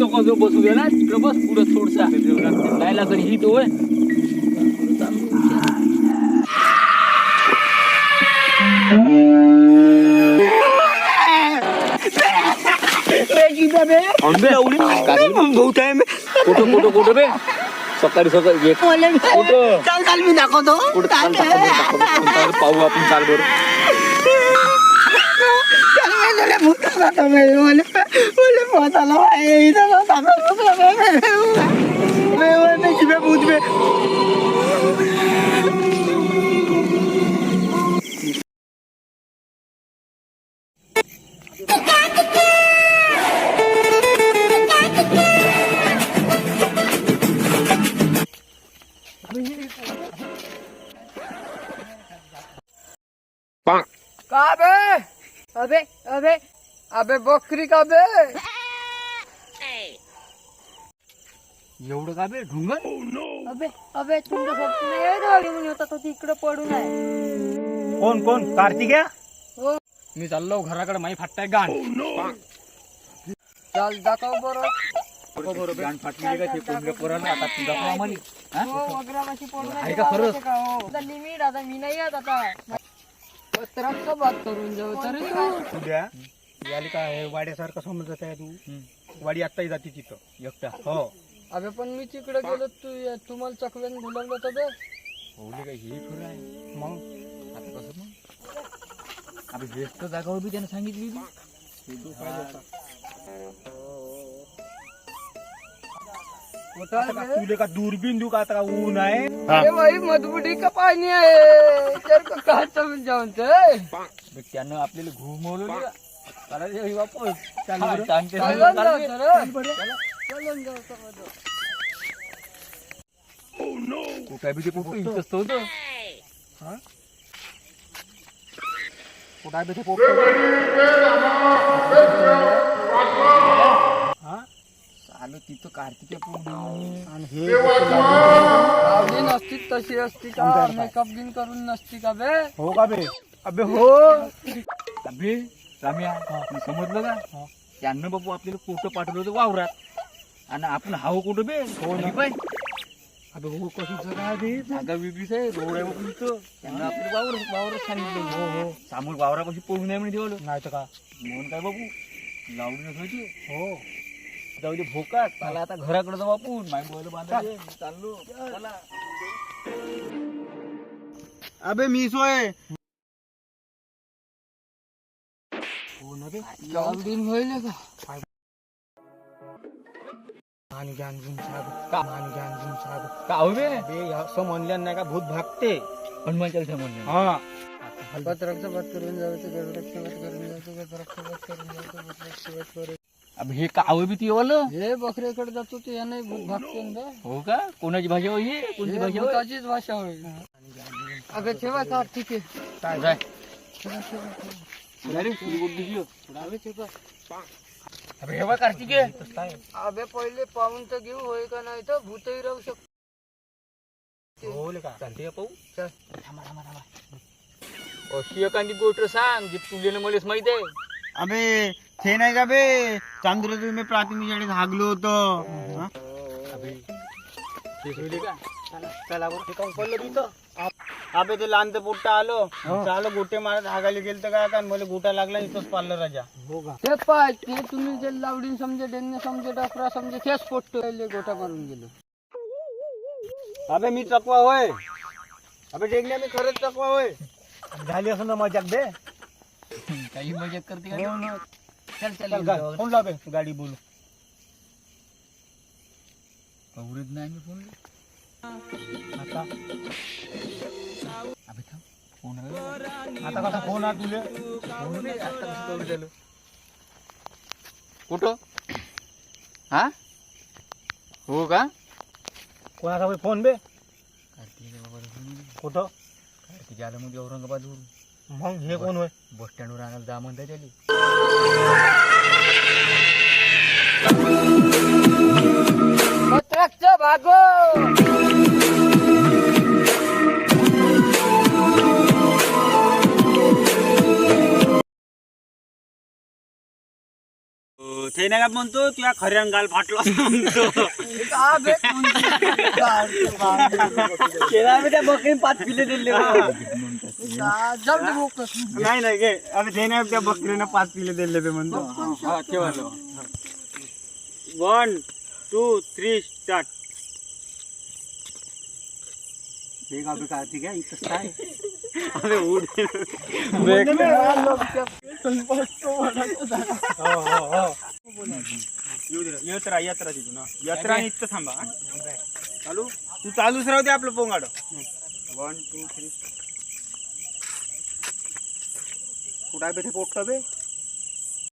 तो जो बसू दे ना तिकडे बस पुढं थोडसा जायला तरी ही तो कुठं बे सकाळी सकाळी चाल मी दाखवतो पाहू आपण चाल बरं का बे अबे अबे अबे बकरी का बे एवढं का बे ढुंगर अबे अबे तुमच्या फक्त नाही झाली म्हणे होता तो तिकडे पडून आहे कोण कोण कार्तिक हो मी चाललो घराकडे माई फाटताय गाण चाल दाखव बरं गाण फाटली का ते कोणत्या पोराला आता तू दाखव आम्हाला हो वगैरे पडून आहे का खरंच? आता लिमिट आता मी नाही येत आता पत्रात बात करून जाऊ तरी तू उद्या याली काय वाड्यासारखं समजत आहे तू वाडी आत्ताही जाते तिथं एकटा हो अबे पण मी तिकडे गेलो तुम्हाला चकव्याने बोलावलं होतं बे होले काय हे खरं आहे मग आता कसं मग अबे हेच तर जागा होती त्याने सांगितली आता का तुले का दूरबीन देऊ का आता का ऊन आहे अरे भाई मधुबुडी का पाणी आहे तर का समजावून त्यानं आपल्याला घुमवलं वापस चालन जाऊ कुठे बी ते पोपट इथंच होतं कुठं आहे ते पोपट आलो तिथं कार्तिक पौर्णिमा आणि हे लावली नसती तशी असती का मेकअप बिन करून नसती का बे हो का बे अबे हो अबे राम्या समजलं का त्यांना बाबू आपल्याला फोटो पाठवलं होतं वावरात आणि आपण हाव कुठं बे हो नाही पाहिजे अबे हो कसं काय बे जागा वेगळीच आहे रोड आहे बाबू इथं त्यांना आपल्याला वावरच सांगितलं हो हो समोर वावरापाशी पळून नाही म्हणे ठेवलं नाही तर का म्हणून काय बाबू लावली नसायची हो जाऊ दे भोकात मला आता घराकडे जाऊ आपण माय बोल बांधायचे चाललो चला अबे मी सोय दिन होईल का आणि ज्ञान घेऊन साग का? आणि ज्ञान घेऊन साग का हो बे बे असं म्हणलं नाही का भूत भागते हनुमान चालीसा म्हणलं हा पत्राचं बात करून जायचं गडबडाचं बात करून जायचं पत्राचं बात करून जायचं पत्राचं बात करून अब हे का आव बी ती वालं हे बकऱ्याकडे जातो ते याने भूत भागते ना बे. हो का कोणाची भाषा होई हे कोणती हे भाषा होय? भूताचीच भाषा होईल अगं ठेवा का ठीक आहे जाय ठेवा, ठेवा, ठेवा. अरे तुझी गोड दिसली हो. अबे ठेवा. अबे हे बघ कार्तिक आहे. अबे पहिले पाहून तर घेऊ होय का नाही तर भूतही राहू शकतो हो का चालते का पाहू चल. थांबा थांबा थांबा अशी एखादी गोष्ट सांग जी तुला मलाच माहित आहे अबे ते नाही का बे चांद्र तुम्ही प्राथमिक शाळेत हागलो होतं हा? अबे ते होईल का चला बरं ते काऊन पडलं तिथं अबे ते लहान पोट्टा आलो चालो गोटे मारत हागायला गेलं तर काय का मला गोटा लागला इथंच पाळलं राजा हो का ते पाय ते तुम्ही जे लावडीन समजे डेन्ने समजे डफरा समजे तेच पोट्ट गोटा मारून गेलो अबे मी चकवा होय अबे डेगण्या मी खरंच चकवा होय झाली असं ना मजाक बे काही मजा करते का? हो ना. चल चल चल गा- फोन लाव बे गाडी बोलू आवडत नाही मी फोन आता अबे थांब फोन आला. आता कसा फोन आ तुले फोन बे, आता कसं करू झालं कुठं हा हो का कोणाचा बे फोन बे कार्तिक बाबा फोन कुठं कार्तिक आलं मध्ये औरंगाबादवरून मग हे कोण होय बस स्टँडवर आणायला जा म्हणताय त्याला पत्राचं भागो ते नाही का म्हणतो तुझ्या खऱ्यान गाल फाटलो असं म्हणतो त्या बकरीने 5 पिले दिले नाही नाही गे अरे देण्या त्या बकरीनं 5 पिले दिले बे म्हणतो 1 2 3 स्टार्ट ठीक आहे इथं काय अरे उड यात्रा तिथून यात्रा आणि इथं थांबा चालू तू चालूच राहू दे आपलं पोंगाड 1 2 3 कुठं आहे बे ते पोट बे